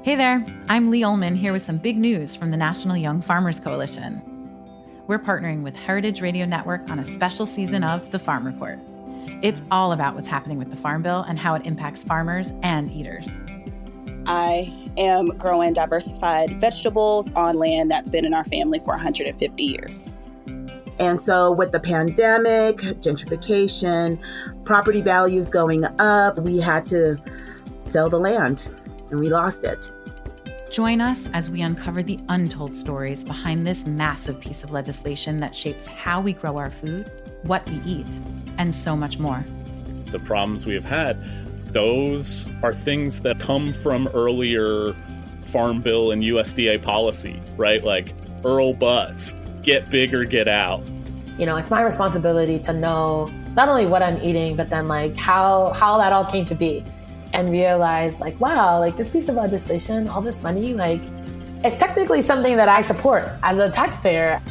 Hey there, I'm Lee Ullman here with some big news from the National Young Farmers Coalition. We're partnering with Heritage Radio Network on a special season of The Farm Report. It's all about what's happening with the Farm Bill and how it impacts farmers and eaters. I am growing diversified vegetables on land that's been in our family for 150 years. And so with the pandemic, gentrification, property values going up, we had to sell the land and we lost it. Join us as we uncover the untold stories behind this massive piece of legislation that shapes how we grow our food, what we eat, and so much more. The problems we have had, those are things that come from earlier Farm Bill and USDA policy, right? Like Earl Butts, get big or get out. You know, it's my responsibility to know not only what I'm eating, but then like how that all came to be. And realize like, wow, like this piece of legislation, all this money, like it's technically something that I support as a taxpayer.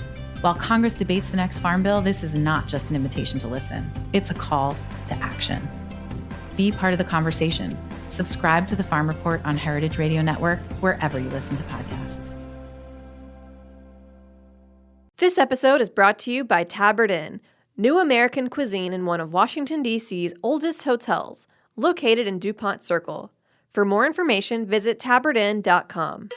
While Congress debates the next Farm Bill, this is not just an invitation to listen. It's a call to action. Be part of the conversation. Subscribe to the Farm Report on Heritage Radio Network, wherever you listen to podcasts. This episode is brought to you by Tabard Inn, new American cuisine in one of Washington, D.C.'s oldest hotels, located in DuPont Circle. For more information, visit tabardinn.com.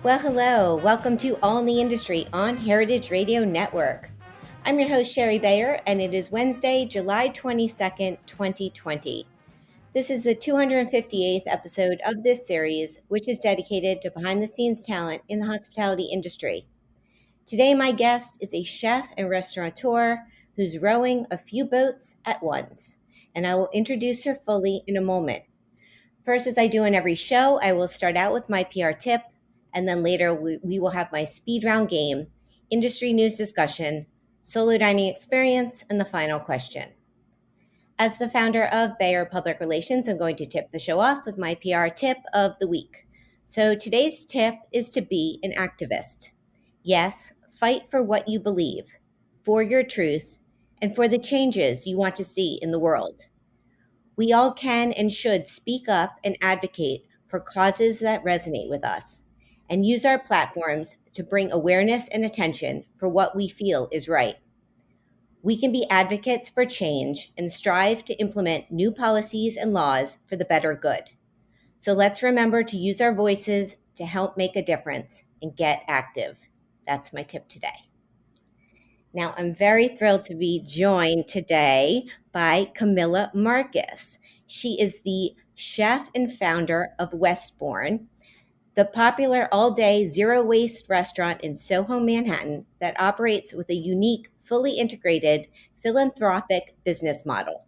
Well, hello. Welcome to All in the Industry on Heritage Radio Network. I'm your host, Sherry Bayer, and it is Wednesday, July 22nd, 2020. This is the 258th episode of this series, which is dedicated to behind-the-scenes talent in the hospitality industry. Today, my guest is a chef and restaurateur who's rowing a few boats at once, and I will introduce her fully in a moment. First, as I do in every show, I will start out with my PR tip, and then later we will have my speed round game, industry news discussion, solo dining experience, and the final question. As the founder of Bayer Public Relations, I'm going to tip the show off with my PR tip of the week. So today's tip is to be an activist. Yes, fight for what you believe, for your truth, and for the changes you want to see in the world. We all can and should speak up and advocate for causes that resonate with us, and use our platforms to bring awareness and attention for what we feel is right. We can be advocates for change and strive to implement new policies and laws for the better good. So let's remember to use our voices to help make a difference and get active. That's my tip today. Now, I'm very thrilled to be joined today by Camilla Marcus. She is the chef and founder of West-bourne, the popular all-day zero-waste restaurant in Soho, Manhattan that operates with a unique, fully integrated, philanthropic business model.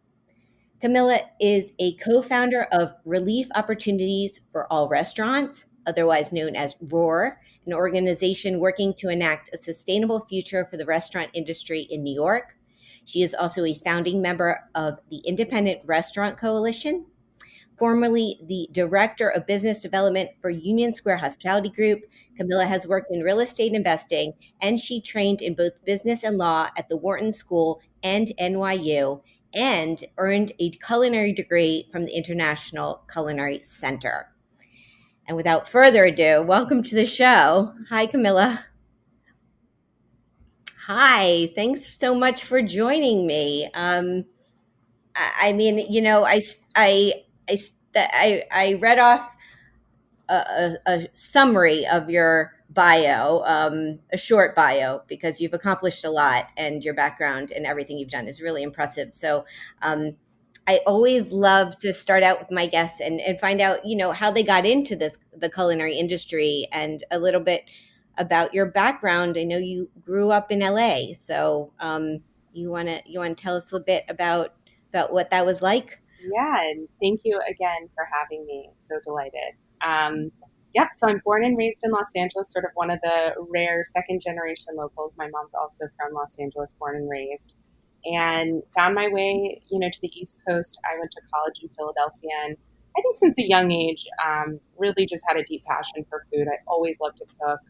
Camilla is a co-founder of Relief Opportunities for All Restaurants, otherwise known as ROAR, an organization working to enact a sustainable future for the restaurant industry in New York. She is also a founding member of the Independent Restaurant Coalition, formerly the Director of Business Development for Union Square Hospitality Group. Camilla has worked in real estate investing, and she trained in both business and law at the Wharton School and NYU, and earned a culinary degree from the International Culinary Center. And without further ado, welcome to the show. Hi, Camilla. Hi, thanks so much for joining me. I read off a summary of your bio, a short bio, because you've accomplished a lot and your background and everything you've done is really impressive. So I always love to start out with my guests and find out, how they got into the culinary industry and a little bit about your background. I know you grew up in LA, so you want to tell us a little bit about what that was like? Yeah, and thank you again for having me. So delighted. So I'm born and raised in Los Angeles, sort of one of the rare second generation locals. My mom's also from Los Angeles, born and raised. and found my way, to the East Coast. I went to college in Philadelphia, and I think since a young age, really just had a deep passion for food. I always loved to cook.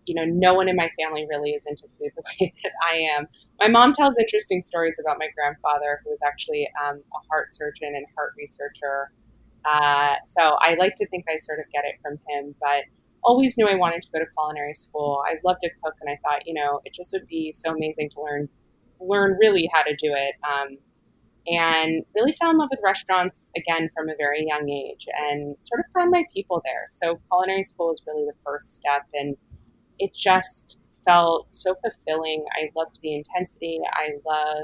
No one in my family really is into food the way that I am. My mom tells interesting stories about my grandfather, who was actually a heart surgeon and heart researcher. So I like to think I sort of get it from him, but always knew I wanted to go to culinary school. I love to cook, and I thought, it just would be so amazing to learn really how to do it. And really fell in love with restaurants again from a very young age, and sort of found my people there. So culinary school was really the first step, and it just felt so fulfilling. I loved the intensity. I love,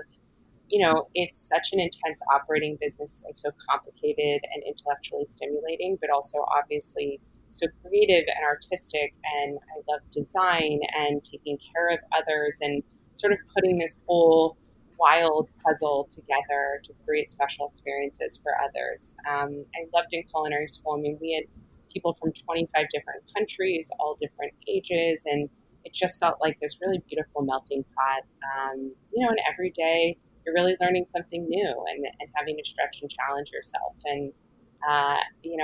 it's such an intense operating business and so complicated and intellectually stimulating, but also obviously so creative and artistic. And I love design and taking care of others and sort of putting this whole wild puzzle together to create special experiences for others. I loved in culinary school. I mean, we had people from 25 different countries, all different ages, and it just felt like this really beautiful melting pot. And every day you're really learning something new and having to stretch and challenge yourself. And,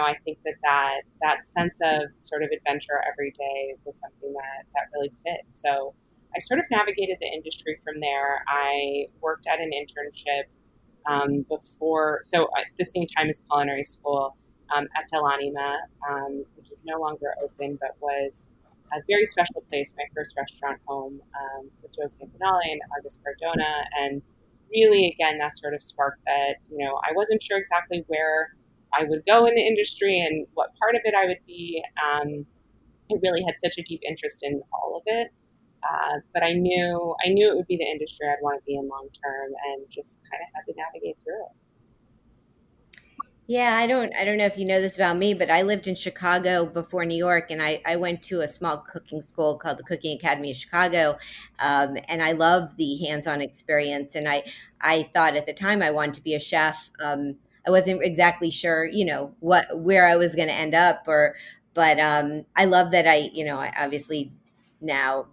I think that sense of sort of adventure every day was something that really fit. So I sort of navigated the industry from there. I worked at an internship the same time as culinary school at Del Anima, which is no longer open, but was a very special place, my first restaurant home with Joe Campanale and August Cardona. And really, again, that sort of sparked that, I wasn't sure exactly where I would go in the industry and what part of it I would be. I really had such a deep interest in all of it. But I knew it would be the industry I'd want to be in long term, and just kind of had to navigate through it. Yeah, I don't know if you know this about me, but I lived in Chicago before New York, and I went to a small cooking school called the Cooking Academy of Chicago, and I loved the hands-on experience. And I thought at the time I wanted to be a chef. I wasn't exactly sure, where I was going to end up, but I love that I obviously now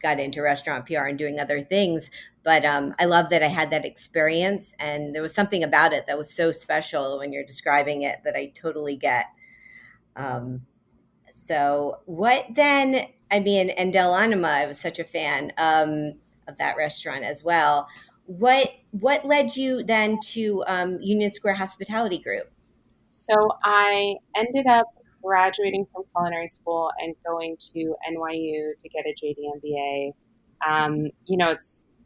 got into restaurant PR and doing other things. But I love that I had that experience, and there was something about it that was so special when you're describing it that I totally get. So what then, and Del Anima, I was such a fan of that restaurant as well. What led you then to Union Square Hospitality Group? So I ended up graduating from culinary school and going to NYU to get a JD MBA.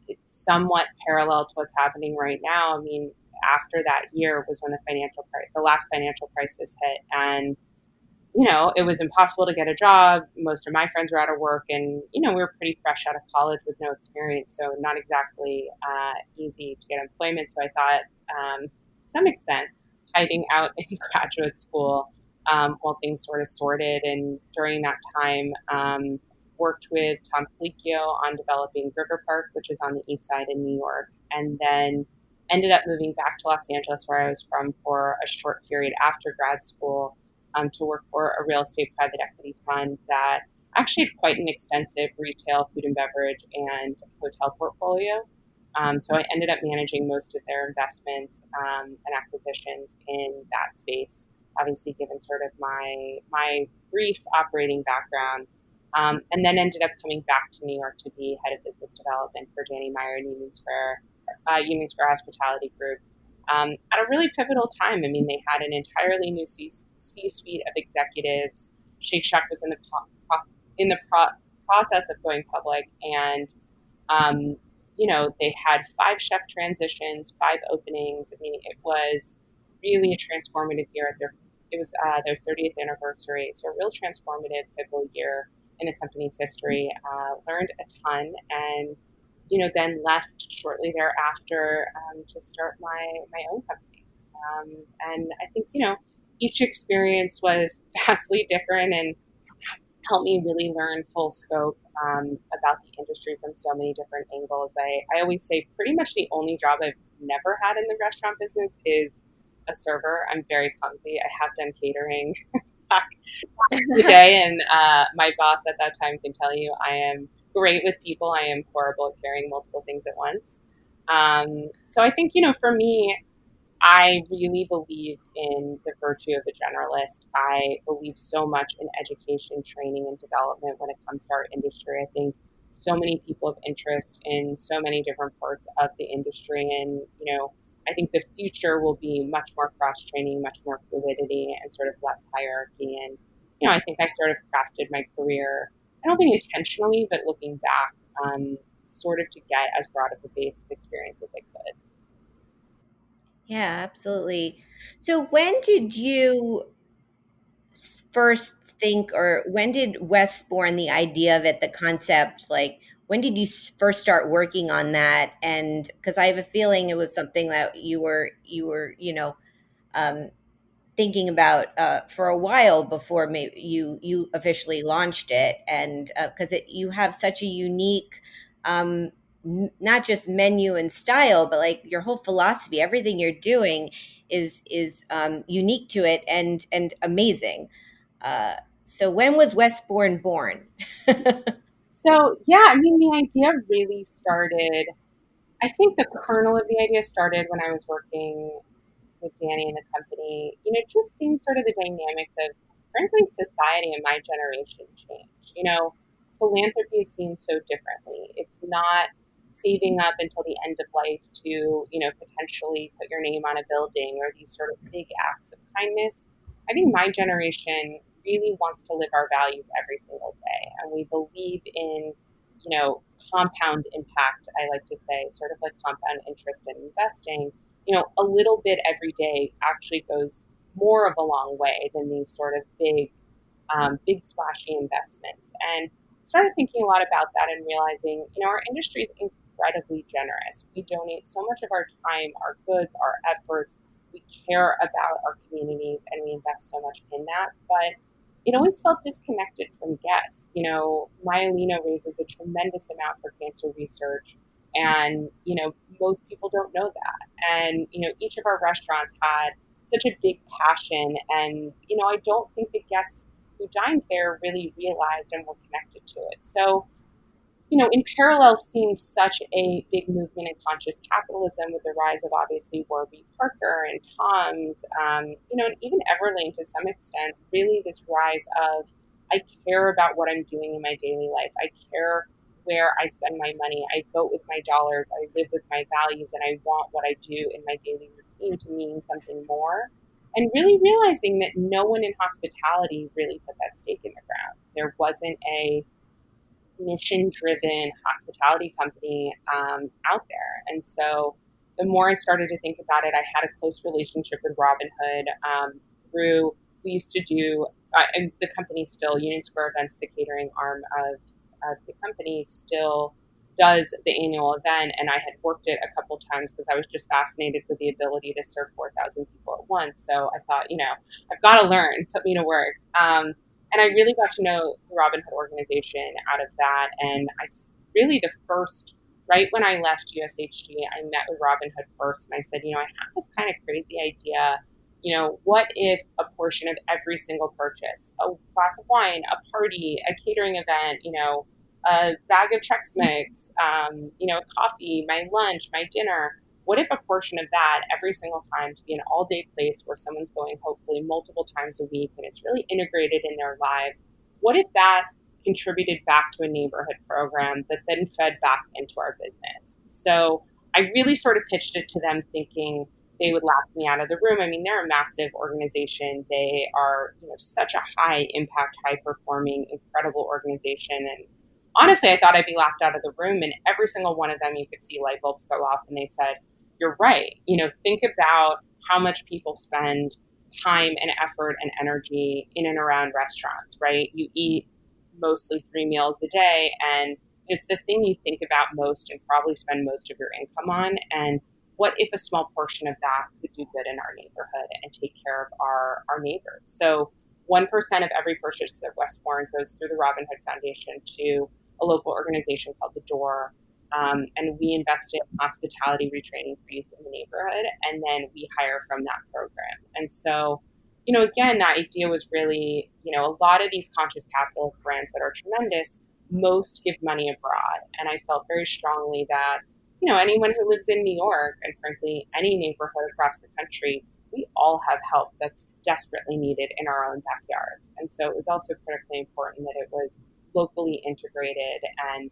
It's somewhat parallel to what's happening right now. I mean, after that year was when the last financial crisis hit, and it was impossible to get a job. Most of my friends were out of work, and we were pretty fresh out of college with no experience, so not exactly easy to get employment. So I thought, to some extent, hiding out in graduate school while things sort of sorted. And during that time, worked with Tom Colicchio on developing River Park, which is on the east side in New York, and then ended up moving back to Los Angeles, where I was from, for a short period after grad school to work for a real estate private equity fund that actually had quite an extensive retail, food and beverage, and hotel portfolio. So I ended up managing most of their investments and acquisitions in that space, obviously given sort of my brief operating background. And then ended up coming back to New York to be head of business development for Danny Meyer and Union Square Hospitality Group. At a really pivotal time. I mean, they had an entirely new C-suite of executives. Shake Shack was in the process of going public, and they had 5 chef transitions, 5 openings. I mean, it was really a transformative year. It was their 30th anniversary, so a real transformative, pivotal year in the company's history. Learned a ton, and then left shortly thereafter to start my own company. And I think each experience was vastly different and helped me really learn full scope about the industry from so many different angles. I always say pretty much the only job I've never had in the restaurant business is a server. I'm very clumsy. I have done catering back in the day, and my boss at that time can tell you I am great with people. I am horrible at carrying multiple things at once. So I think, for me, I really believe in the virtue of a generalist. I believe so much in education, training, and development when it comes to our industry. I think so many people have interest in so many different parts of the industry. And, I think the future will be much more cross training, much more fluidity, and sort of less hierarchy. And, I think I sort of crafted my career, I don't think intentionally, but looking back, sort of to get as broad of a base of experience as I could. Yeah, absolutely. So when did you first think, or when did West-bourne, the idea of it, the concept, like when did you first start working on that? And because I have a feeling it was something that you were um, thinking about for a while before maybe you officially launched it, and because you have such a unique um, not just menu and style, but like your whole philosophy, everything you're doing is unique to it and amazing. uh, so when was West-bourne born? So, yeah, I mean, the idea really started, I think the kernel of the idea started when I was working with Danny in the company. Just seeing sort of the dynamics of, frankly, society and my generation change. Philanthropy is seen so differently. It's not saving up until the end of life to, potentially put your name on a building or these sort of big acts of kindness. I think my generation really wants to live our values every single day. And we believe in, compound impact, I like to say, sort of like compound interest in investing. A little bit every day actually goes more of a long way than these sort of big splashy investments. And started thinking a lot about that and realizing, our industry is incredibly generous. We donate so much of our time, our goods, our efforts. We care about our communities and we invest so much in that. But it always felt disconnected from guests. Myelina raises a tremendous amount for cancer research. And, most people don't know that. And, each of our restaurants had such a big passion. And, I don't think the guests who dined there really realized and were connected to it. So, in parallel, seeing such a big movement in conscious capitalism with the rise of obviously Warby Parker and Tom's, and even Everlane to some extent, really this rise of I care about what I'm doing in my daily life. I care where I spend my money. I vote with my dollars. I live with my values, and I want what I do in my daily routine to mean something more. And really realizing that no one in hospitality really put that stake in the ground. There wasn't a mission-driven hospitality company out there. And so the more I started to think about it, I had a close relationship with Robinhood through, we used to do, and the company still, Union Square Events, the catering arm of the company, still does the annual event. And I had worked it a couple times because I was just fascinated with the ability to serve 4,000 people at once. So I thought, I've got to learn, put me to work. And I really got to know the Robinhood organization out of that. And really the first, right when I left USHG, I met with Robinhood first. And I said, I have this kind of crazy idea. What if a portion of every single purchase, a glass of wine, a party, a catering event, a bag of Chex Mix, coffee, my lunch, my dinner, what if a portion of that every single time to be an all-day place where someone's going hopefully multiple times a week and it's really integrated in their lives? What if that contributed back to a neighborhood program that then fed back into our business? So I really sort of pitched it to them thinking they would laugh me out of the room. I mean, they're a massive organization. They are, such a high impact, high performing, incredible organization. And honestly, I thought I'd be laughed out of the room. And every single one of them, you could see light bulbs go off and they said, you're right. Think about how much people spend time and effort and energy in and around restaurants, right? You eat mostly 3 meals a day, and it's the thing you think about most and probably spend most of your income on. And what if a small portion of that could do good in our neighborhood and take care of our neighbors? So 1% of every purchase at West-bourne goes through the Robinhood Foundation to a local organization called The Door. And we invest in hospitality retraining for youth in the neighborhood, and then we hire from that program. And so, again, that idea was really, a lot of these conscious capitalist brands that are tremendous, most give money abroad. And I felt very strongly that, anyone who lives in New York and frankly, any neighborhood across the country, we all have help that's desperately needed in our own backyards. And so it was also critically important that it was locally integrated and,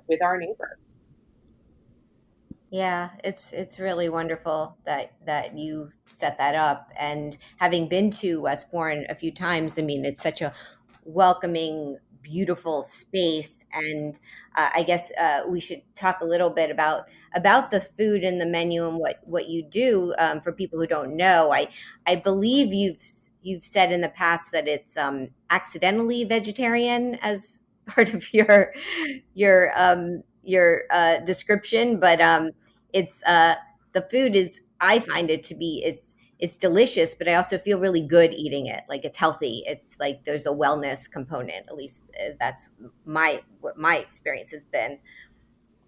with our neighbors. Yeah, it's really wonderful that you set that up. And having been to West-bourne a few times, I mean, it's such a welcoming, beautiful space. And I guess we should talk a little bit about the food and the menu and what you do for people who don't know. I believe you've said in the past that it's accidentally vegetarian as part of your description, but it's the food is, I find it to be, it's delicious, but I also feel really good eating it. Like it's healthy. It's like there's a wellness component. At least that's what my experience has been.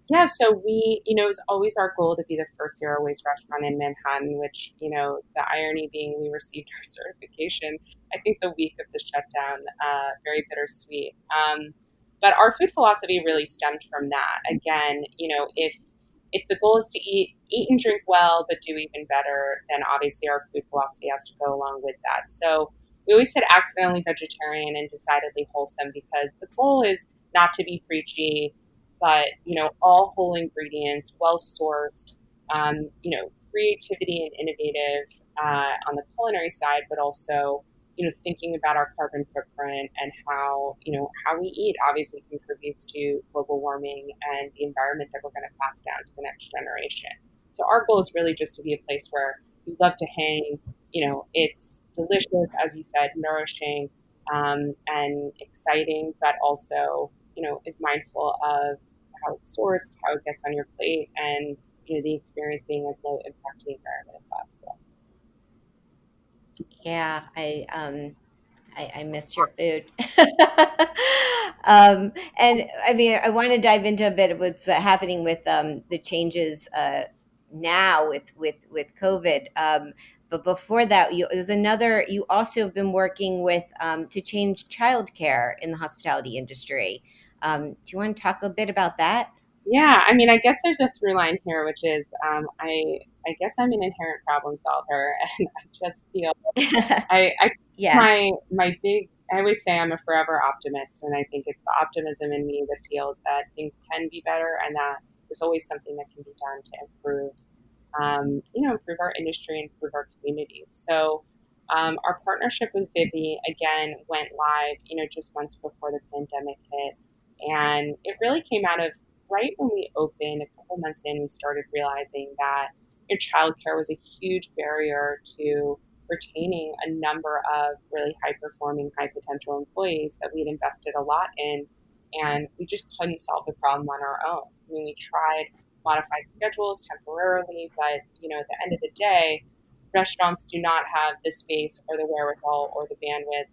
Yeah, so it's always our goal to be the first zero waste restaurant in Manhattan, which, the irony being we received our certification, I think the week of the shutdown, very bittersweet. But our food philosophy really stemmed from that. Again, if the goal is to eat and drink well, but do even better, then obviously our food philosophy has to go along with that. So we always said accidentally vegetarian and decidedly wholesome because the goal is not to be preachy, but all whole ingredients, well sourced, creativity and innovative on the culinary side, but also thinking about our carbon footprint and how we eat obviously contributes to global warming and the environment that we're going to pass down to the next generation. So our goal is really just to be a place where we love to hang. It's delicious, as you said, nourishing, and exciting, but also is mindful of how it's sourced, how it gets on your plate, and the experience being as low impact to the environment as possible. Yeah, I miss your food. And I mean, I want to dive into a bit of what's happening with the changes now with COVID. But before that, you also have been working with to change childcare in the hospitality industry. Do you want to talk a bit about that? Yeah, I mean, I guess there's a through line here, which is I guess I'm an inherent problem solver, and I just feel I Yeah. I always say I'm a forever optimist, and I think it's the optimism in me that feels that things can be better, and that there's always something that can be done to improve, improve our industry and improve our communities. So. Our partnership with Vivi again went live, just months before the pandemic hit, and it really came out of right when we opened. A couple months in, we started realizing that childcare was a huge barrier to retaining a number of really high performing, high potential employees that we'd invested a lot in. And we just couldn't solve the problem on our own. I mean, we tried modified schedules temporarily, but at the end of the day, restaurants do not have the space or the wherewithal or the bandwidth,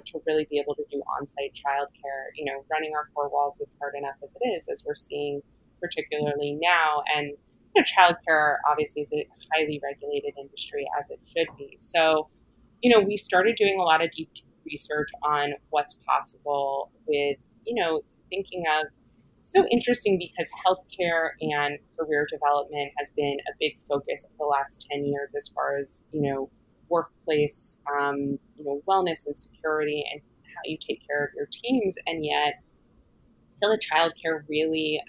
to really be able to do on-site childcare. Running our four walls is hard enough as it is, as we're seeing, particularly now. And childcare obviously is a highly regulated industry, as it should be. So, we started doing a lot of deep research on what's possible with, thinking of, so interesting because healthcare and career development has been a big focus of the last 10 years as far as, workplace, wellness and security and how you take care of your teams. And yet I feel that childcare really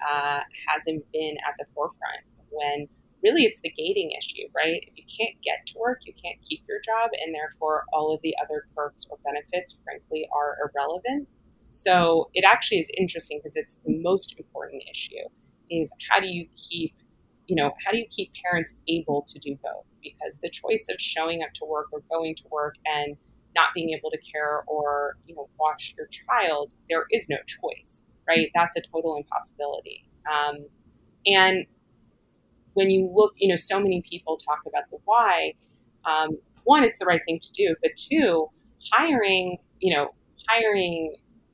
hasn't been at the forefront when really it's the gating issue, right? If you can't get to work, you can't keep your job, and therefore all of the other perks or benefits, frankly, are irrelevant. So it actually is interesting because it's the most important issue is how do you keep parents able to do both? Because the choice of showing up to work or going to work and not being able to care or, watch your child, there is no choice, right? That's a total impossibility. And when you look, so many people talk about the why. One, it's the right thing to do, but two, hiring,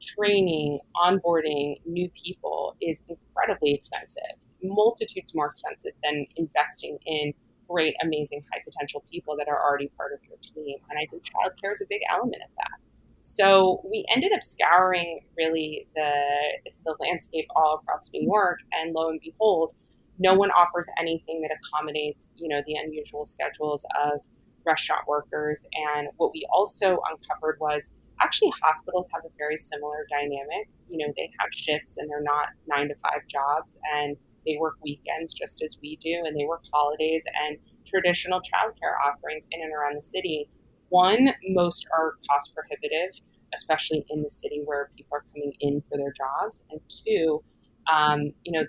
training, onboarding new people is incredibly expensive, multitudes more expensive than investing in great, amazing, high potential people that are already part of your team. And I think childcare is a big element of that. So we ended up scouring really the landscape all across New York, and lo and behold, no one offers anything that accommodates, the unusual schedules of restaurant workers. And what we also uncovered was actually hospitals have a very similar dynamic. They have shifts and they're not 9 to 5 jobs, and they work weekends just as we do, and they work holidays and traditional childcare offerings in and around the city. One, most are cost prohibitive, especially in the city where people are coming in for their jobs. And two,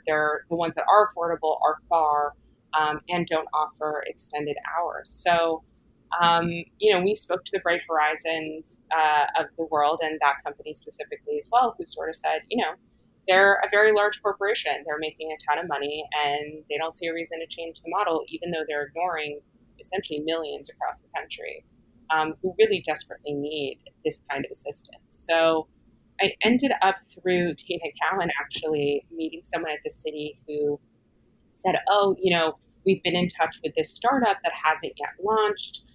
they're the ones that are affordable are far, and don't offer extended hours. So, we spoke to the Bright Horizons of the world, and that company specifically as well, who sort of said, they're a very large corporation. They're making a ton of money, and they don't see a reason to change the model, even though they're ignoring essentially millions across the country who really desperately need this kind of assistance. So I ended up through Tina Cowan actually meeting someone at the city who said, oh, we've been in touch with this startup that hasn't yet launched.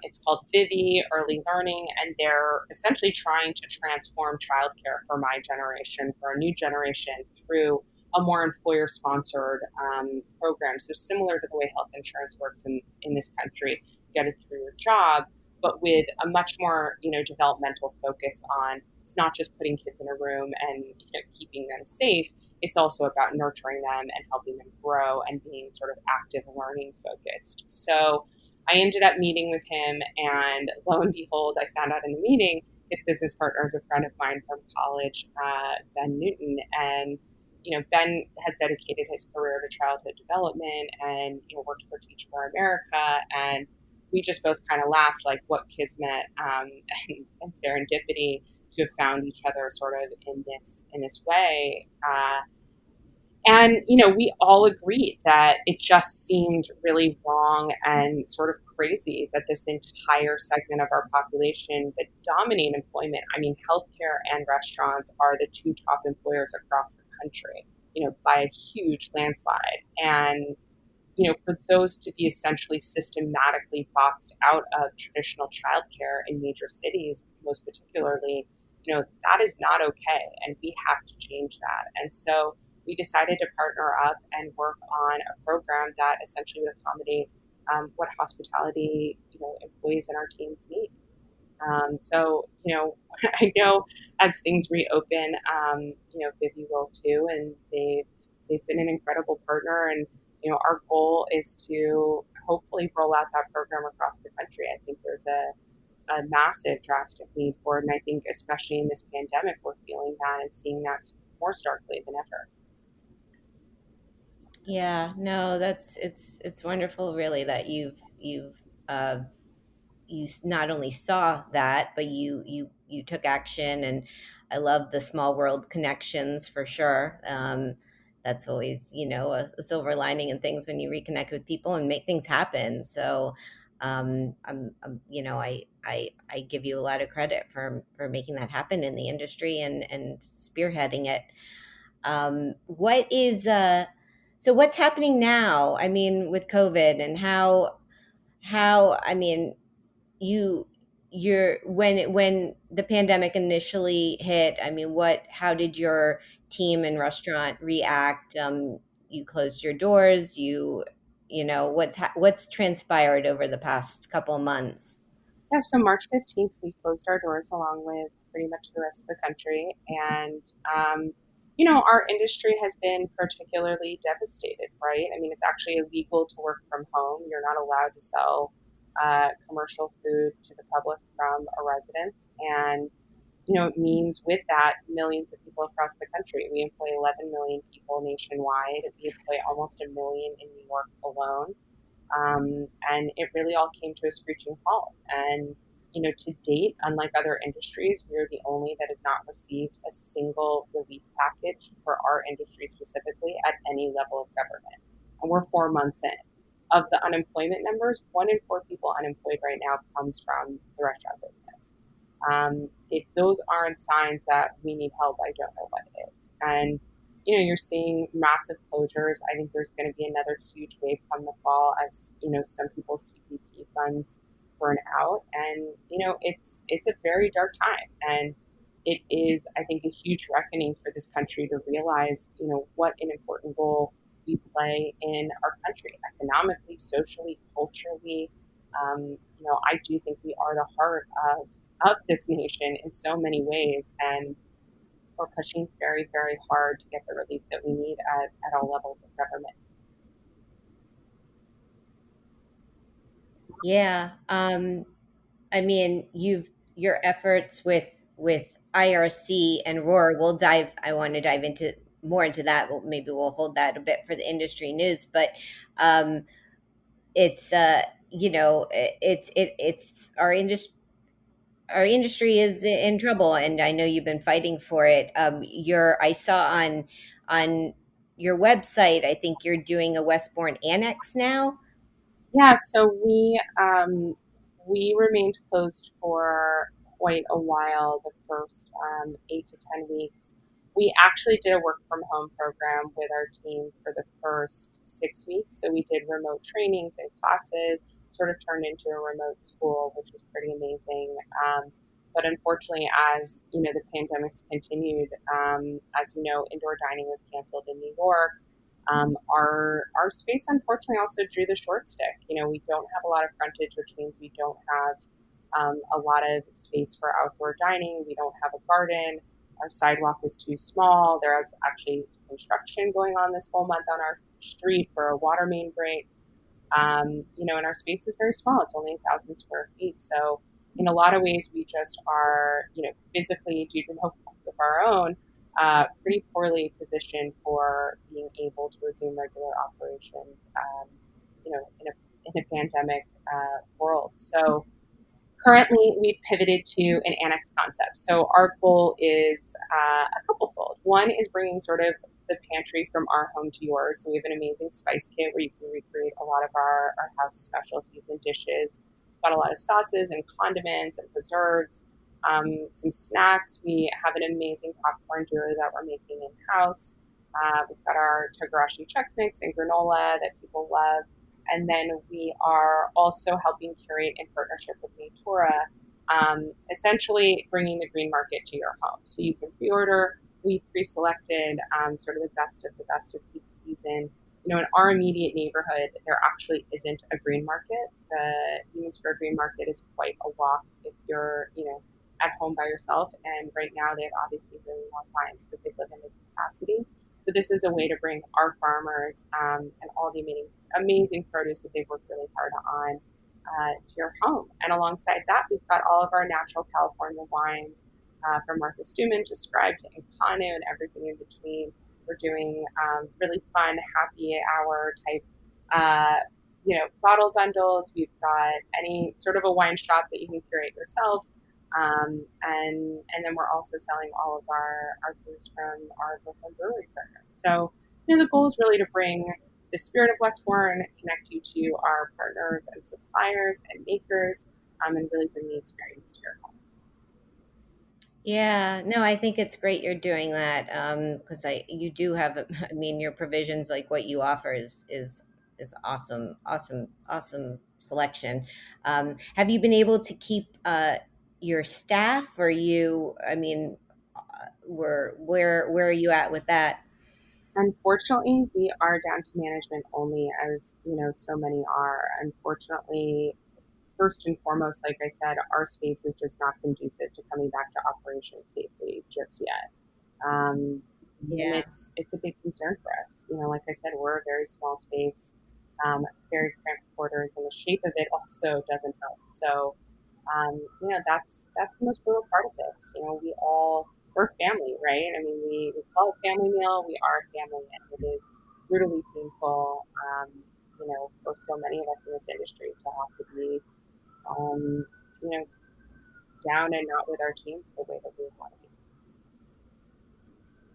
It's called Vivi Early Learning, and they're essentially trying to transform childcare for my generation, for a new generation, through a more employer-sponsored program. So similar to the way health insurance works in this country, get it through your job, but with a much more, developmental focus on, it's not just putting kids in a room and keeping them safe. It's also about nurturing them and helping them grow and being sort of active learning focused. So I ended up meeting with him, and lo and behold, I found out in the meeting his business partner is a friend of mine from college, Ben Newton. And Ben has dedicated his career to childhood development and worked for Teach for America. And we just both kind of laughed, like, what kismet and serendipity to have found each other sort of in this way. And, we all agreed that it just seemed really wrong and sort of crazy that this entire segment of our population that dominate employment, I mean, healthcare and restaurants are the two top employers across the country, by a huge landslide. And, for those to be essentially systematically boxed out of traditional childcare in major cities, most particularly, that is not okay. And we have to change that. And so we decided to partner up and work on a program that essentially would accommodate what hospitality, employees and our teams need. So, I know as things reopen, Vivi will too, and they've been an incredible partner. And, our goal is to hopefully roll out that program across the country. I think there's a massive drastic need for it. And I think especially in this pandemic, we're feeling that and seeing that more starkly than ever. Yeah, no, it's wonderful, really, that you not only saw that, but you took action. And I love the small world connections for sure. That's always a silver lining in things when you reconnect with people and make things happen. So I give you a lot of credit for making that happen in the industry and spearheading it. So what's happening now? I mean, with COVID, and how I mean, when the pandemic initially hit, I mean, how did your team and restaurant react? You closed your doors. What's transpired over the past couple of months? Yeah, so March 15th, we closed our doors along with pretty much the rest of the country. And, our industry has been particularly devastated, right? I mean, it's actually illegal to work from home. You're not allowed to sell commercial food to the public from a residence. And, it means with that millions of people across the country. We employ 11 million people nationwide. We employ almost 1 million in New York alone. And it really all came to a screeching halt. And, to date, unlike other industries, we're the only that has not received a single relief package for our industry specifically at any level of government. And we're 4 months in. Of the unemployment numbers, 1 in 4 people unemployed right now comes from the restaurant business. If those aren't signs that we need help, I don't know what is. And you're seeing massive closures. I think there's going to be another huge wave come the fall as, some people's PPP funds burn out. And, it's a very dark time. And it is, I think, a huge reckoning for this country to realize, what an important role we play in our country, economically, socially, culturally. I do think we are the heart of this nation in so many ways. And we're pushing very, very hard to get the relief that we need at all levels of government. Yeah. I mean, your efforts with IRC and ROAR. I want to dive into more into that. Maybe we'll hold that a bit for the industry news, but it's it's our industry is in trouble, and I know you've been fighting for it. I saw on your website, I think you're doing a West-bourne annex now. Yeah, so we remained closed for quite a while, the first 8 to 10 weeks. We actually did a work from home program with our team for the first 6 weeks. So we did remote trainings and classes, sort of turned into a remote school, which was pretty amazing. But unfortunately, as the pandemic's continued, as you know, indoor dining was canceled in New York. Our space unfortunately also drew the short stick. We don't have a lot of frontage, which means we don't have a lot of space for outdoor dining. We don't have a garden. Our sidewalk is too small. There is actually construction going on this whole month on our street for a water main break. And our space is very small. It's only 1,000 square feet. So in a lot of ways, we just are, physically, due to no fault of our own, pretty poorly positioned for being able to resume regular operations, in a pandemic world. So currently, we've pivoted to an annex concept. So our goal is a couple-fold. One is bringing sort of the pantry from our home to yours. So we have an amazing spice kit where you can recreate a lot of our house specialties and dishes. Got a lot of sauces and condiments and preserves. Some snacks. We have an amazing popcorn duo that we're making in-house. We've got our Togarashi Chex Mix and granola that people love. And then we are also helping curate in partnership with Natura, essentially bringing the green market to your home. So you can pre-order. We've pre-selected sort of the best of peak season. In our immediate neighborhood, there actually isn't a green market. The Union Square Green Market is quite a walk if you're, at home by yourself. And right now they have obviously really long lines because they've limited capacity. So this is a way to bring our farmers and all the amazing produce that they've worked really hard on to your home. And alongside that, we've got all of our natural California wines from Martha Stewman to Scribe to Encano and everything in between. We're doing really fun happy hour type bottle bundles. We've got any sort of a wine shop that you can curate yourself. And then we're also selling all of our brews from our local brewery partners. So, the goal is really to bring the spirit of West-bourne, connect you to our partners and suppliers and makers, and really bring the experience to your home. Yeah, no, I think it's great you're doing that, because you do have, your provisions, like what you offer is awesome selection. Have you been able to keep your staff, or where are you at with that? Unfortunately, we are down to management only, as so many are. Unfortunately, first and foremost, like I said, our space is just not conducive to coming back to operations safely just yet. Yeah. And it's a big concern for us. Like I said, we're a very small space, very cramped quarters, and the shape of it also doesn't help. So, that's the most brutal part of this. We're family, right? We call it family meal. We are a family, and it is brutally painful, for so many of us in this industry to have to be down and not with our teams the way that we want to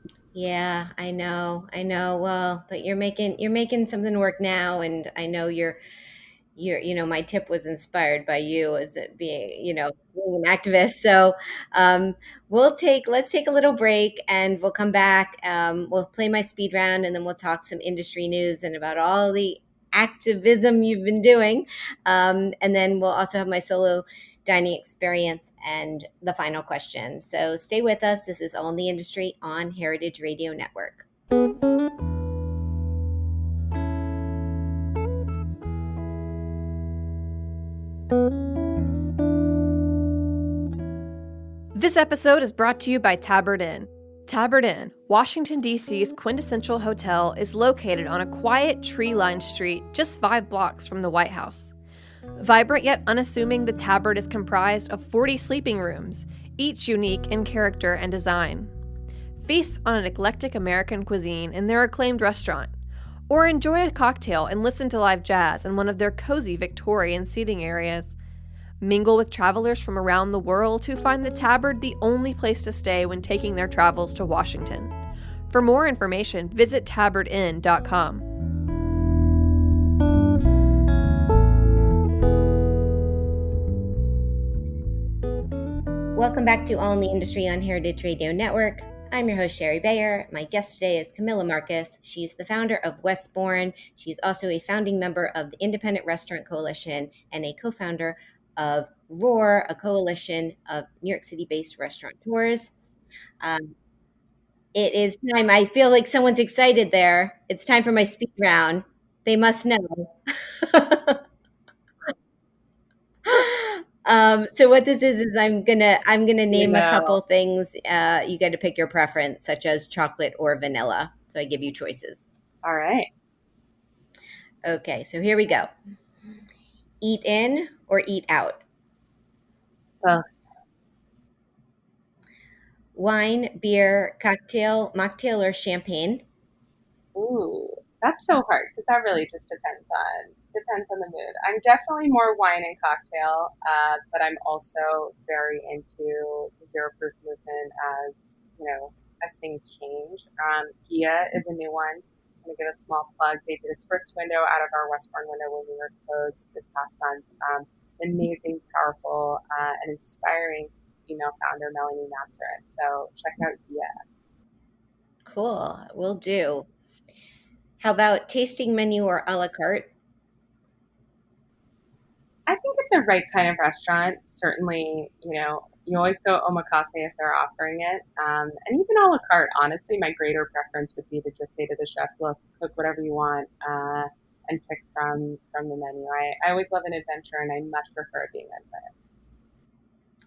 be. Yeah, I know. Well, but you're making something work now, and I know you're my tip was inspired by you as it being an activist. So let's take a little break, and we'll come back. We'll play my speed round, and then we'll talk some industry news and about all the activism you've been doing. And then we'll also have my solo dining experience and the final question. So stay with us. This is All in the Industry on Heritage Radio Network. This episode is brought to you by Tabard Inn. Tabard Inn, Washington, D.C.'s quintessential hotel, is located on a quiet, tree-lined street just 5 blocks from the White House. Vibrant yet unassuming, the Tabard is comprised of 40 sleeping rooms, each unique in character and design. Feast on an eclectic American cuisine in their acclaimed restaurant, or enjoy a cocktail and listen to live jazz in one of their cozy Victorian seating areas. Mingle with travelers from around the world who find the Tabard the only place to stay when taking their travels to Washington. For more information, visit tabardinn.com. Welcome back to All in the Industry on Heritage Radio Network. I'm your host, Sherry Bayer. My guest today is Camilla Marcus. She's the founder of West-bourne. She's also a founding member of the Independent Restaurant Coalition and a co-founder of ROAR, a coalition of New York City-based restaurateurs. It is time. I feel like someone's excited there. It's time for my speed round. They must know. So what this is I'm gonna name a couple things. You got to pick your preference, such as chocolate or vanilla. So I give you choices. All right. Okay, so here we go. Eat in or eat out? Both. Wine, beer, cocktail, mocktail, or champagne? Ooh, that's so hard because that really just depends on the mood. I'm definitely more wine and cocktail, but I'm also very into the zero proof movement as things change. Gia is a new one. I'm going to give a small plug. They did a spritz window out of our West-bourne window when we were closed this past month. Amazing, powerful, and inspiring female founder, Melanie Nasser. So check out Gia. Cool, will do. How about tasting menu or a la carte? I think at the right kind of restaurant, certainly, you always go omakase if they're offering it. And even a la carte, honestly, my greater preference would be to just say to the chef, look, cook whatever you want and pick from the menu. I always love an adventure, and I much prefer being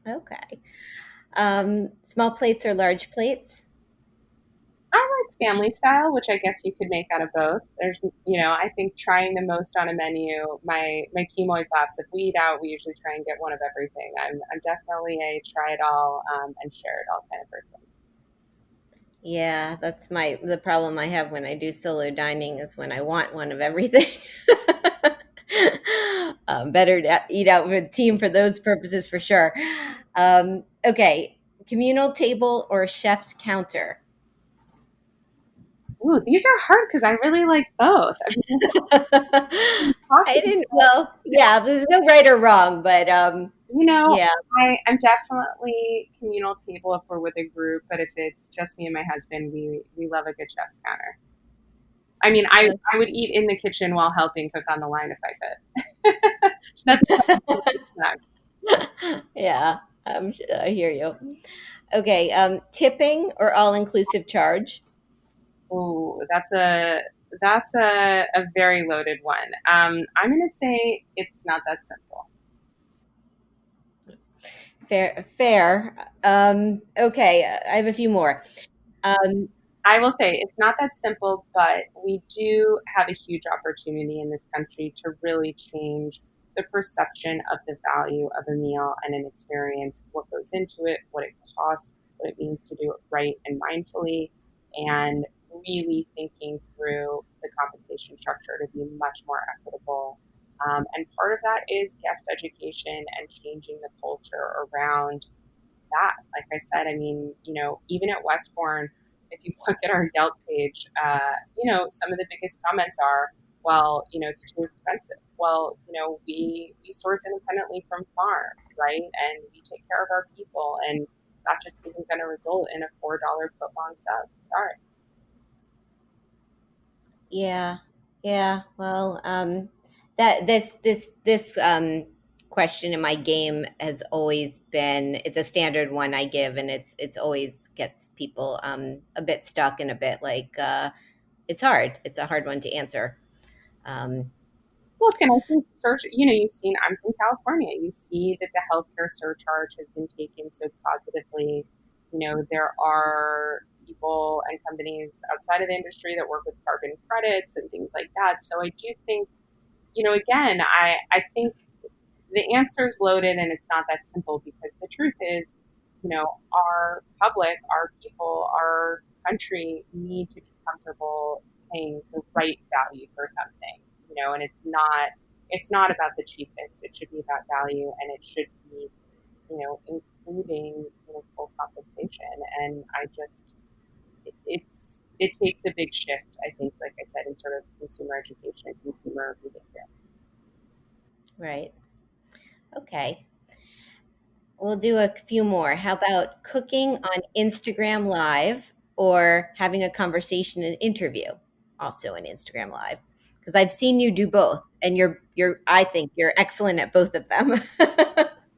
intimate. Okay. Small plates or large plates? I like family style, which I guess you could make out of both. There's, I think trying the most on a menu, my team always laughs. If we eat out, we usually try and get one of everything. I'm definitely a try it all and share it all kind of person. Yeah, that's the problem I have when I do solo dining is when I want one of everything. Better to eat out with a team for those purposes for sure. Okay, communal table or chef's counter? Ooh, these are hard because I really like both. There's no right or wrong, but yeah. I'm definitely communal table if we're with a group, but if it's just me and my husband, we love a good chef's counter. I mean, I would eat in the kitchen while helping cook on the line if I could. Yeah, I hear you. Okay, tipping or all-inclusive charge? Ooh, that's a very loaded one. I'm going to say it's not that simple. Fair. Okay, I have a few more. I will say it's not that simple, but we do have a huge opportunity in this country to really change the perception of the value of a meal and an experience, what goes into it, what it costs, what it means to do it right and mindfully, and really thinking through the compensation structure to be much more equitable. And part of that is guest education and changing the culture around that. Like I said, I mean, even at West-bourne, if you look at our Yelp page, some of the biggest comments are, well, it's too expensive. Well, we source independently from farms, right? And we take care of our people, and that just isn't going to result in a $4 foot long sub. Sorry. Yeah. Yeah, well, that this question in my game has always been, it's a standard one I give, and it's always gets people a bit stuck and a bit like it's hard. It's a hard one to answer. Um, Look, and I think you've seen, I'm from California. You see that the healthcare surcharge has been taken so positively. There are people and companies outside of the industry that work with carbon credits and things like that. So I do think, again, I think the answer is loaded and it's not that simple because the truth is, our public, our people, our country need to be comfortable paying the right value for something, and it's not about the cheapest. It should be about value, and it should be, including, full compensation. And it takes a big shift, I think, like I said, in sort of consumer education and consumer behavior. right. Okay. We'll do a few more. How about cooking on Instagram Live or having a conversation and interview also in Instagram Live? Because I've seen you do both, and I think you're excellent at both of them.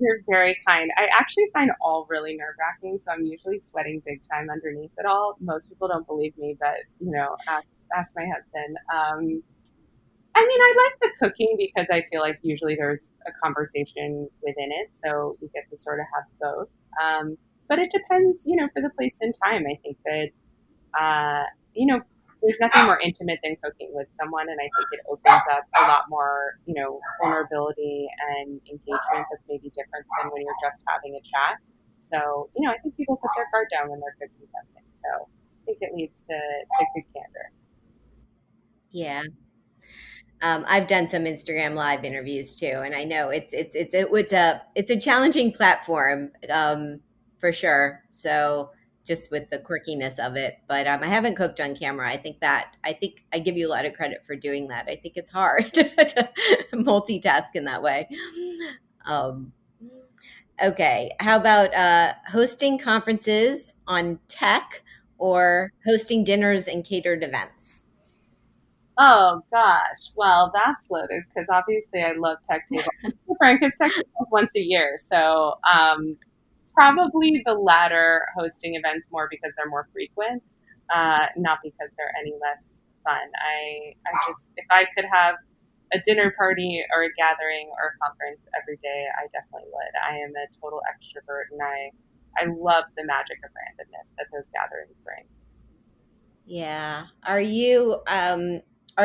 You're very kind. I actually find all really nerve-wracking, so I'm usually sweating big time underneath it all. Most people don't believe me, but ask my husband. I like the cooking because I feel like usually there's a conversation within it, so you get to sort of have both. But it depends, for the place and time. I think that, there's nothing more intimate than cooking with someone, and I think it opens up a lot more, vulnerability and engagement that's maybe different than when you're just having a chat. So, I think people put their guard down when they're cooking something. So I think it leads to good candor. Yeah. I've done some Instagram Live interviews too, and I know it's a challenging platform for sure. So just with the quirkiness of it, but I haven't cooked on camera. I think I give you a lot of credit for doing that. I think it's hard to multitask in that way. Um, okay, how about hosting conferences on tech or hosting dinners and catered events? Oh gosh, well that's loaded because obviously I love Tech Table. It's different because Tech Table is once a year, so probably the latter, hosting events more because they're more frequent, not because they're any less fun. I just, if I could have a dinner party or a gathering or a conference every day, I definitely would. I am a total extrovert, and I love the magic of randomness that those gatherings bring. Yeah. Are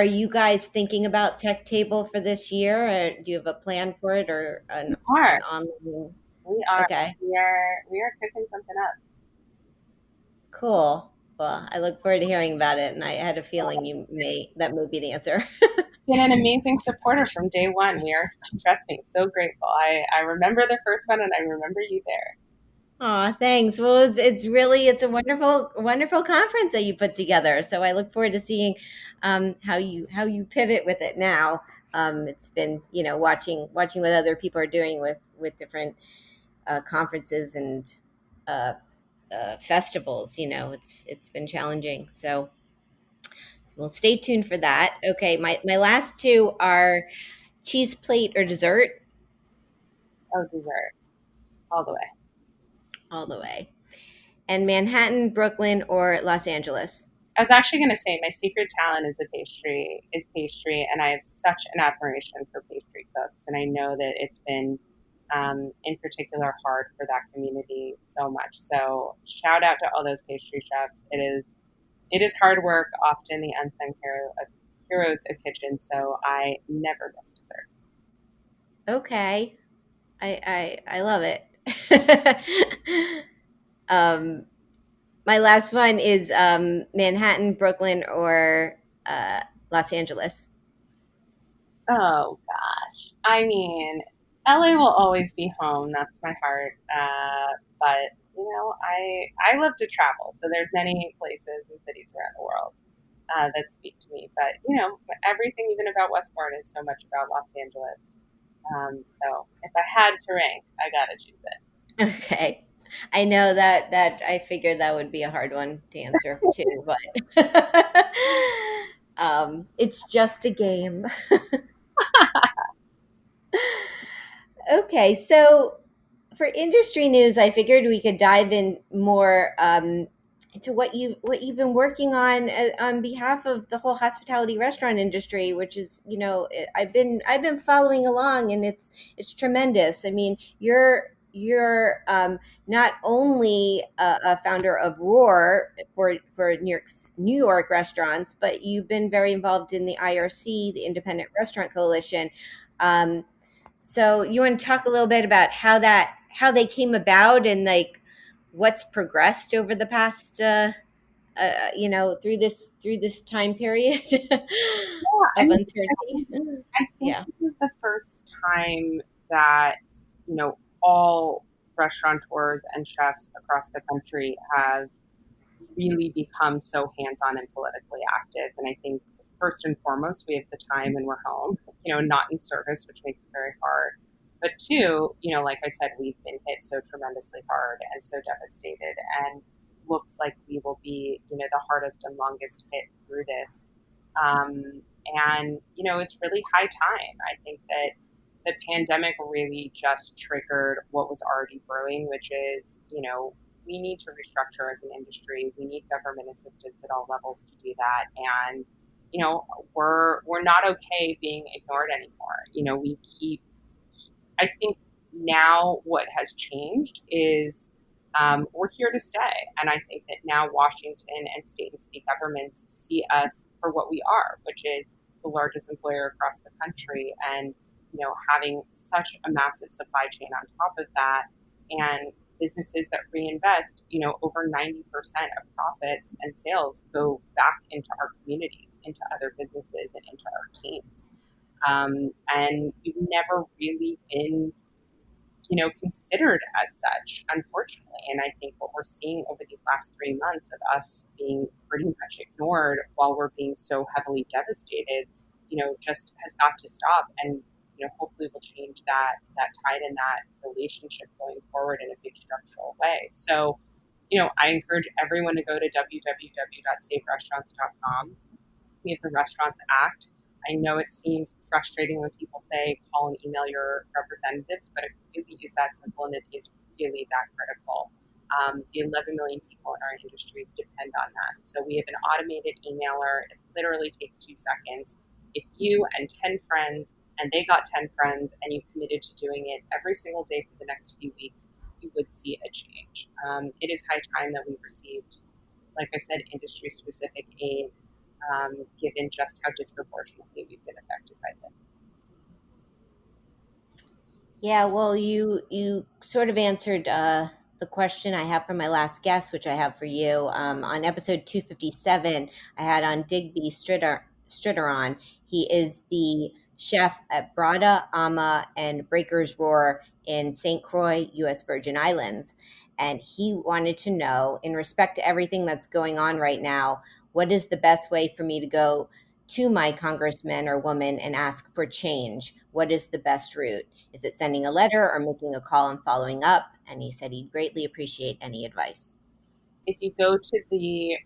you guys thinking about Tech Table for this year? Or do you have a plan for it or an We are. online? We are. Okay, We are cooking something up. cool. Well, I look forward to hearing about it, and I had a feeling that may be the answer. Been an amazing supporter from day one. We are, trust me, so grateful. I remember the first one, and I remember you there. Oh, thanks. Well, it's a wonderful conference that you put together. So I look forward to seeing how you pivot with it now. It's been watching what other people are doing with different conferences and uh, festivals. It's been challenging. So we'll stay tuned for that. Okay, my last two are cheese plate or dessert. Oh, dessert. All the way. All the way. And Manhattan, Brooklyn, or Los Angeles. I was actually going to say my secret talent is pastry, and I have such an admiration for pastry cooks, and I know that it's been, in particular, hard for that community so much. So shout out to all those pastry chefs. It is hard work, often the unsung heroes of kitchen. So I never miss dessert. Okay, I love it. My last one is Manhattan, Brooklyn, or Los Angeles. Oh gosh, I mean, LA will always be home. That's my heart. But I love to travel. So there's many places and cities around the world that speak to me. But everything even about West-bourne is so much about Los Angeles. So if I had to rank, I gotta choose it. Okay. I know that I figured that would be a hard one to answer too, but It's just a game. Okay, so for industry news, I figured we could dive in more into what you've been working on behalf of the whole hospitality restaurant industry, which is, I've been following along, and it's tremendous. I mean, you're not only a founder of Roar for New York restaurants, but you've been very involved in the IRC, the Independent Restaurant Coalition. Um, so you want to talk a little bit about how they came about, and like what's progressed over the past through this time period I of mean, uncertainty. I think Yeah. this is the first time that, all restaurateurs and chefs across the country have really become so hands-on and politically active. And I think first and foremost, we have the time and we're home, not in service, which makes it very hard. But two, like I said, we've been hit so tremendously hard and so devastated, and looks like we will be, the hardest and longest hit through this. And, it's really high time. I think that the pandemic really just triggered what was already brewing, which is, we need to restructure as an industry. We need government assistance at all levels to do that. And, we're not okay being ignored anymore. I think now what has changed is we're here to stay. And I think that now Washington and state and city governments see us for what we are, which is the largest employer across the country. And, having such a massive supply chain on top of that, and businesses that reinvest, over 90% of profits and sales go back into our communities, into other businesses, and into our teams. And we've never really been, considered as such, unfortunately. And I think what we're seeing over these last 3 months of us being pretty much ignored while we're being so heavily devastated, just has got to stop. And, hopefully we'll change that tide and that relationship going forward in a big structural way. So, I encourage everyone to go to www.saferestaurants.com. We have the Restaurants Act. I know it seems frustrating when people say call and email your representatives, but it really is that simple, and it is really that critical. The 11 million people in our industry depend on that. So we have an automated emailer. It literally takes 2 seconds. If you and 10 friends, and they got 10 friends, and you committed to doing it every single day for the next few weeks, you would see a change. It is high time that we received, like I said, industry-specific aid, given just how disproportionately we've been affected by this. Yeah, well, you sort of answered the question I have for my last guest, which I have for you. On episode 257, I had on Digby Stritter on. He is the chef at Brada, Ama, and Breaker's Roar in St. Croix, U.S. Virgin Islands. And he wanted to know, in respect to everything that's going on right now, what is the best way for me to go to my congressman or woman and ask for change? What is the best route? Is it sending a letter or making a call and following up? And he said he'd greatly appreciate any advice. If you go to the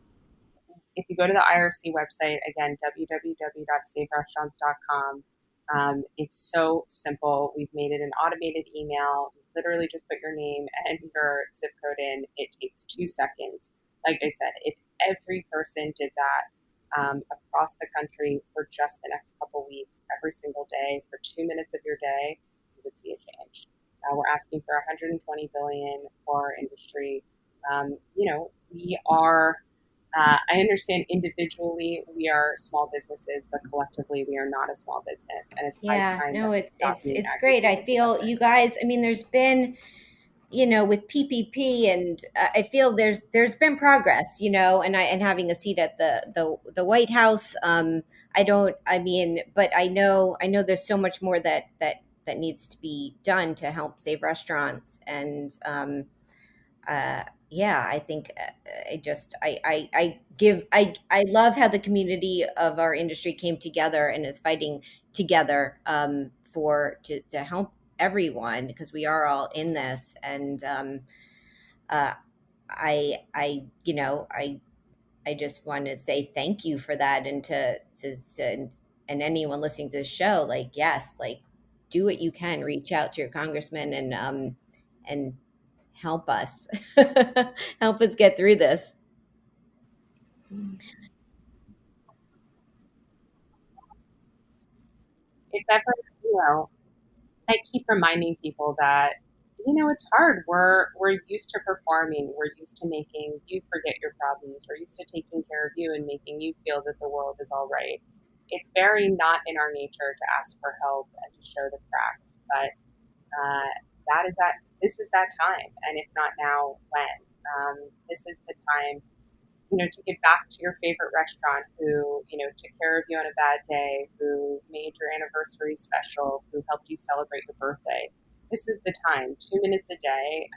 IRC website, again, www.saferestaurants.com, it's so simple. We've made it an automated email. You literally just put your name and your zip code in. It takes 2 seconds. Like I said, if every person did that across the country for just the next couple weeks, every single day, for 2 minutes of your day, you would see a change. We're asking for $120 billion for our industry. We are. I understand individually we are small businesses, but collectively we are not a small business, and it's high time. No, it's great. I feel you guys. I mean, there's been, with PPP, and I feel there's been progress, and having a seat at the White House. But I know there's so much more that needs to be done to help save restaurants. And I think I love how the community of our industry came together and is fighting together to help everyone, because we are all in this. And I I just want to say thank you for that, and and anyone listening to the show, like, yes, like, do what you can, reach out to your congressman and help us help us get through this. If ever, you know, I keep reminding people that, it's hard. We're used to performing. We're used to making you forget your problems. We're used to taking care of you and making you feel that the world is all right. It's very not in our nature to ask for help and to show the cracks. But uh, this is that time. And if not now, when? This is the time, to give back to your favorite restaurant who, took care of you on a bad day, who made your anniversary special, who helped you celebrate your birthday. This is the time, 2 minutes a day.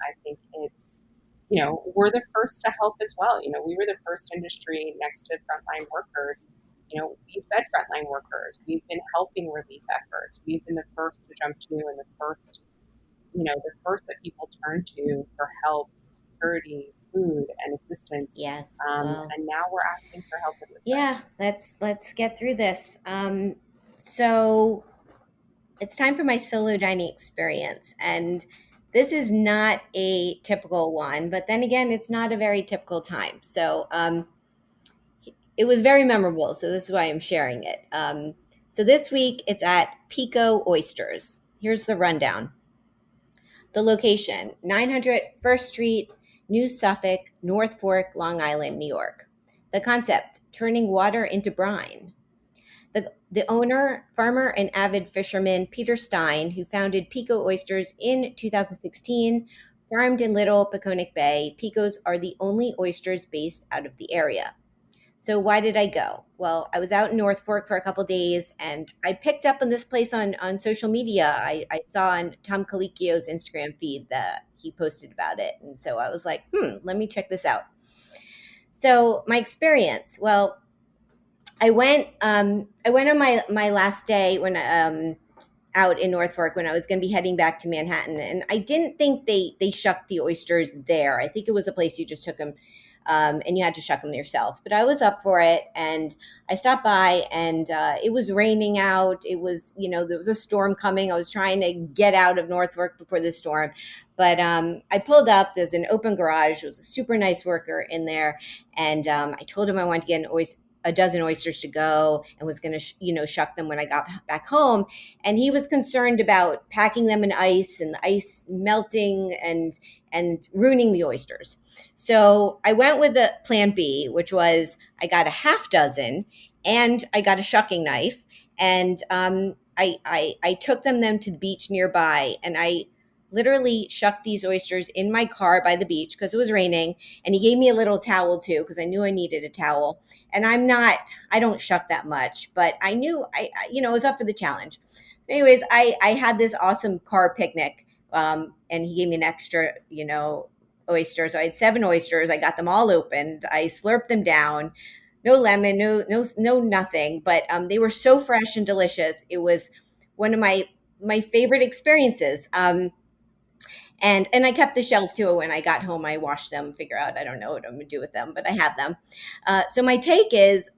I think it's, we're the first to help as well. We were the first industry next to frontline workers. We fed frontline workers. We've been helping relief efforts. We've been the first to jump to and the first that people turn to for help, security, food, and assistance. Yes. And now we're asking for help. Yeah, let's get through this. So it's time for my solo dining experience, and this is not a typical one, but then again, it's not a very typical time. So it was very memorable. So this is why I'm sharing it. So this week it's at Pico Oysters. Here's the rundown. The location, 900 First Street, New Suffolk, North Fork, Long Island, New York. The concept, turning water into brine. The owner, farmer, and avid fisherman Peter Stein, who founded Pico Oysters in 2016, farmed in Little Peconic Bay. Picos are the only oysters based out of the area. So why did I go? Well, I was out in North Fork for a couple days, and I picked up on this place on social media. I saw on Tom Colicchio's Instagram feed that he posted about it. And so I was like, let me check this out. So my experience, well, I went on my last day when out in North Fork when I was going to be heading back to Manhattan, and I didn't think they shucked the oysters there. I think it was a place you just took them, and you had to shuck them yourself. But I was up for it, and I stopped by, and it was raining out. It was, there was a storm coming. I was trying to get out of North Fork before the storm, but I pulled up. There's an open garage. There was a super nice worker in there, and I told him I wanted to get a dozen oysters to go and was going to, shuck them when I got back home. And he was concerned about packing them in ice and the ice melting and ruining the oysters. So I went with the plan B, which was I got a half dozen and I got a shucking knife. And I took them then to the beach nearby, and I literally shucked these oysters in my car by the beach because it was raining. And he gave me a little towel too, because I knew I needed a towel. And I don't shuck that much, but I knew I was up for the challenge. So anyways, I had this awesome car picnic. And he gave me an extra, oysters. So I had 7 oysters. I got them all opened. I slurped them down. No lemon, no nothing. But they were so fresh and delicious. It was one of my favorite experiences. And I kept the shells too. When I got home, I washed them, figure out, I don't know what I'm going to do with them, but I have them. So my take is,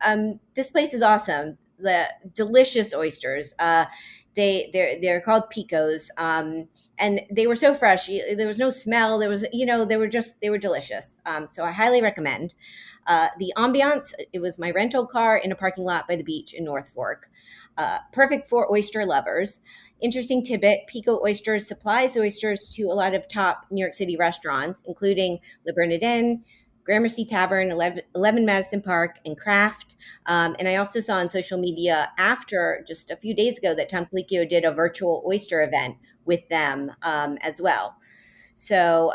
this place is awesome. The delicious oysters, they're called Picos. And they were so fresh. There was no smell. There was, they were delicious. So I highly recommend. The ambiance, it was my rental car in a parking lot by the beach in North Fork. Perfect for oyster lovers. Interesting tidbit, Pico Oysters supplies oysters to a lot of top New York City restaurants, including Le Bernardin, Gramercy Tavern, 11 Madison Park, and Kraft. And I also saw on social media after just a few days ago that Tom Colicchio did a virtual oyster event with them as well. So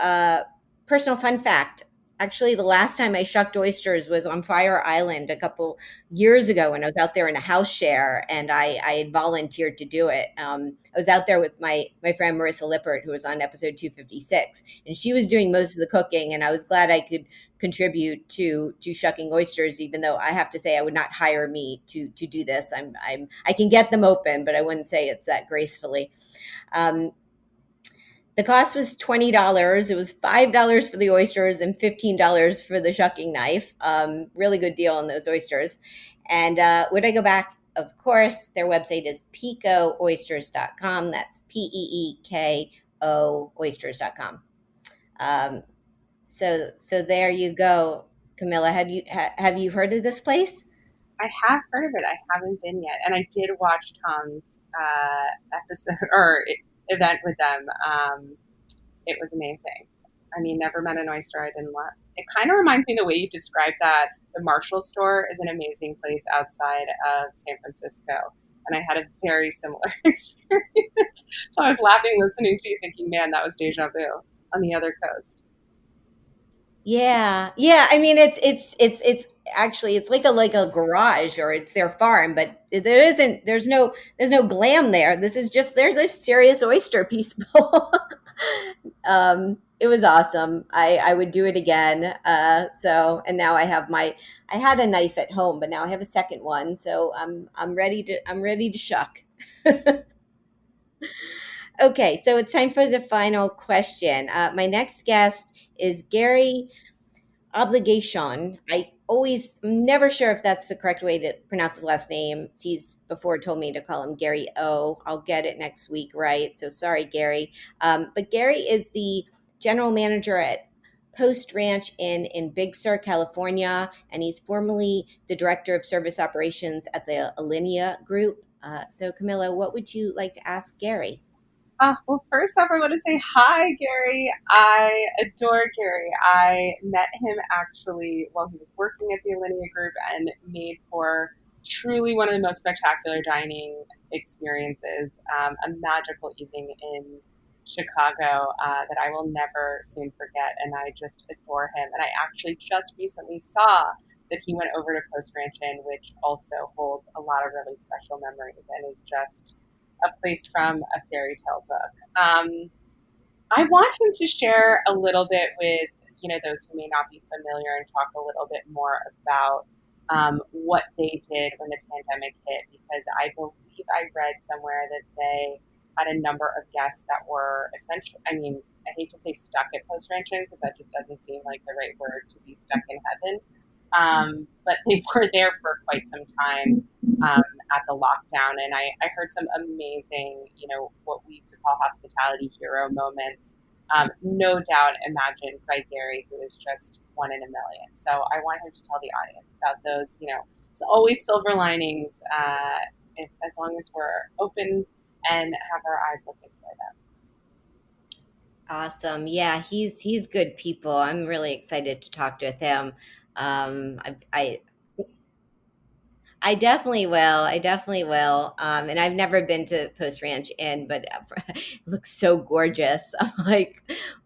personal fun fact, actually, the last time I shucked oysters was on Fire Island a couple years ago when I was out there in a house share, and I had volunteered to do it. I was out there with my friend Marissa Lippert, who was on episode 256, and she was doing most of the cooking, and I was glad I could contribute to shucking oysters, even though I have to say I would not hire me to do this. I can get them open, but I wouldn't say it's that gracefully. The cost was $20. It was $5 for the oysters and $15 for the shucking knife. Really good deal on those oysters. And would I go back? Of course, their website is pecooysters.com. That's PEEKO oysters.com. So there you go, Camilla. Have you heard of this place? I have heard of it. I haven't been yet, and I did watch Tom's episode or event with them. It was amazing. I mean, never met an oyster I didn't love. It kind of reminds me the way you described that the Marshall store is an amazing place outside of San Francisco. And I had a very similar experience. So I was laughing listening to you thinking, man, that was deja vu on the other coast. Yeah. I mean, it's actually, it's like a garage, or it's their farm, but there's no glam there. This is just, they're the serious oyster people. It was awesome. I would do it again. And now I had a knife at home, but now I have a second one. So I'm ready to shuck. Okay. So it's time for the final question. My next guest is Gary Obligation. I'm never sure if that's the correct way to pronounce his last name. He's before told me to call him Gary O. I'll get it next week, right? So sorry, Gary. But Gary is the general manager at Post Ranch in Big Sur, California, and he's formerly the director of service operations at the Alinea Group. So Camilla, what would you like to ask Gary? Well, first off, I want to say hi, Gary. I adore Gary. I met him actually while he was working at the Alinea Group and made for truly one of the most spectacular dining experiences, a magical evening in Chicago that I will never soon forget. And I just adore him. And I actually just recently saw that he went over to Post Ranch Inn, which also holds a lot of really special memories and is just a place from a fairy tale book. I want him to share a little bit with those who may not be familiar and talk a little bit more about what they did when the pandemic hit, because I believe I read somewhere that they had a number of guests that were essentially, I mean, I hate to say stuck at Post Ranch Inn because that just doesn't seem like the right word to be stuck in heaven. But they were there for quite some time at the lockdown. And I heard some amazing, what we used to call hospitality hero moments, no doubt imagined by Gary, who is just one in a million. So I want him to tell the audience about those, it's always silver linings as long as we're open and have our eyes looking for them. Awesome. Yeah, he's good people. I'm really excited to talk to him. I definitely will. And I've never been to Post Ranch Inn, but it looks so gorgeous. I'm like,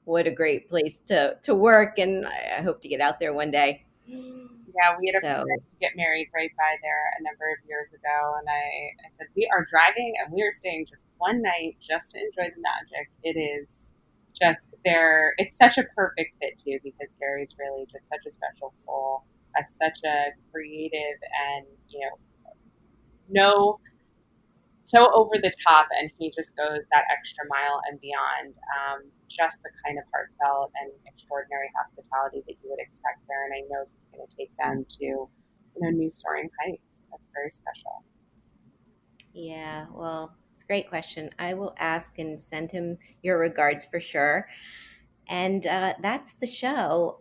what a great place to work. And I hope to get out there one day. Yeah, we had a friend to get married right by there a number of years ago. And I said, we are driving and we are staying just one night just to enjoy the magic. It is just there. It's such a perfect fit too, because Gary's really just such a special soul, has such a creative and, so over the top, and he just goes that extra mile and beyond, just the kind of heartfelt and extraordinary hospitality that you would expect there. And I know he's going to take them to, new soaring heights. That's very special. Yeah, well, it's a great question. I will ask and send him your regards for sure. And that's the show.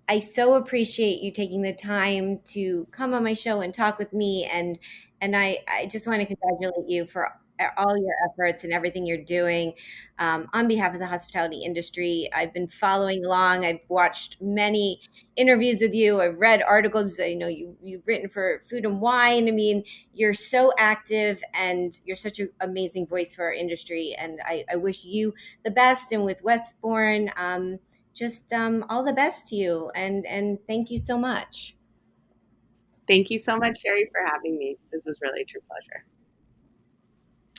I so appreciate you taking the time to come on my show and talk with me. And I just want to congratulate you for all your efforts and everything you're doing on behalf of the hospitality industry. I've been following along. I've watched many interviews with you. I've read articles. I know you've written for Food and Wine. I mean, you're so active and you're such an amazing voice for our industry. And I wish you the best. And with West-bourne, just all the best to you. And thank you so much. Thank you so much, Sherry, for having me. This was really a true pleasure.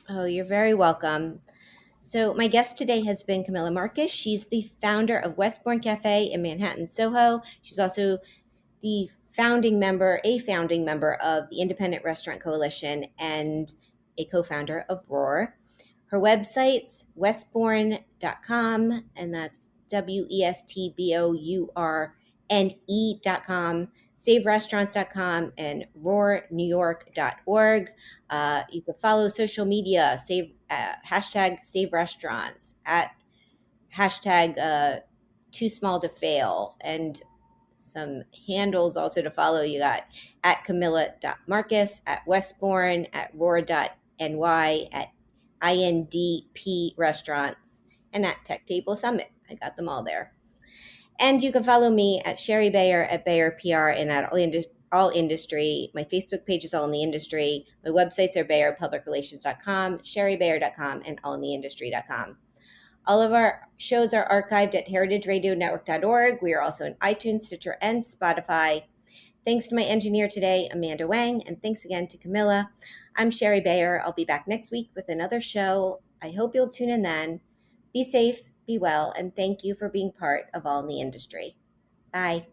Oh, you're very welcome. So my guest today has been Camilla Marcus. She's the founder of West-bourne Cafe in Manhattan, Soho. She's also a founding member of the Independent Restaurant Coalition and a co-founder of Roar. Her website's westbourne.com, and that's westbourne.com, saverestaurants.com, and roarnewyork.org. You can follow social media, hashtag Save Restaurants, at hashtag Too Small to Fail, and some handles also to follow. You got at Camilla.Marcus, at West-bourne, at roar.ny, at INDP Restaurants, and at Tech Table Summit. I got them all there. And you can follow me at Sherry Bayer, at Bayer PR, and at All Industry. My Facebook page is All in the Industry. My websites are BayerPublicRelations.com, SherryBayer.com, and AllInTheIndustry.com. All of our shows are archived at heritageradionetwork.org. We are also in iTunes, Stitcher, and Spotify. Thanks to my engineer today, Amanda Wang, and thanks again to Camilla. I'm Sherry Bayer. I'll be back next week with another show. I hope you'll tune in then. Be safe, be well, and thank you for being part of All in the Industry. Bye.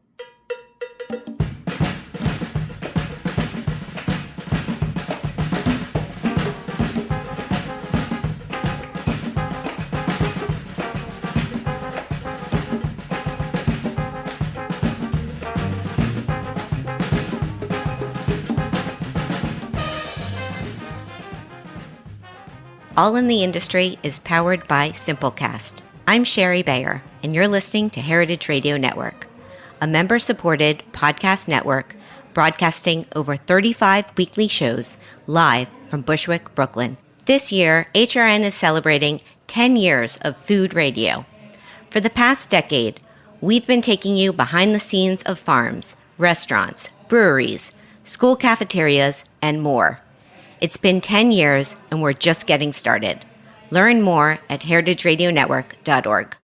All in the Industry is powered by Simplecast. I'm Sherry Bayer, and you're listening to Heritage Radio Network, a member-supported podcast network broadcasting over 35 weekly shows live from Bushwick, Brooklyn. This year, HRN is celebrating 10 years of food radio. For the past decade, we've been taking you behind the scenes of farms, restaurants, breweries, school cafeterias, and more. It's been 10 years, and we're just getting started. Learn more at heritageradionetwork.org.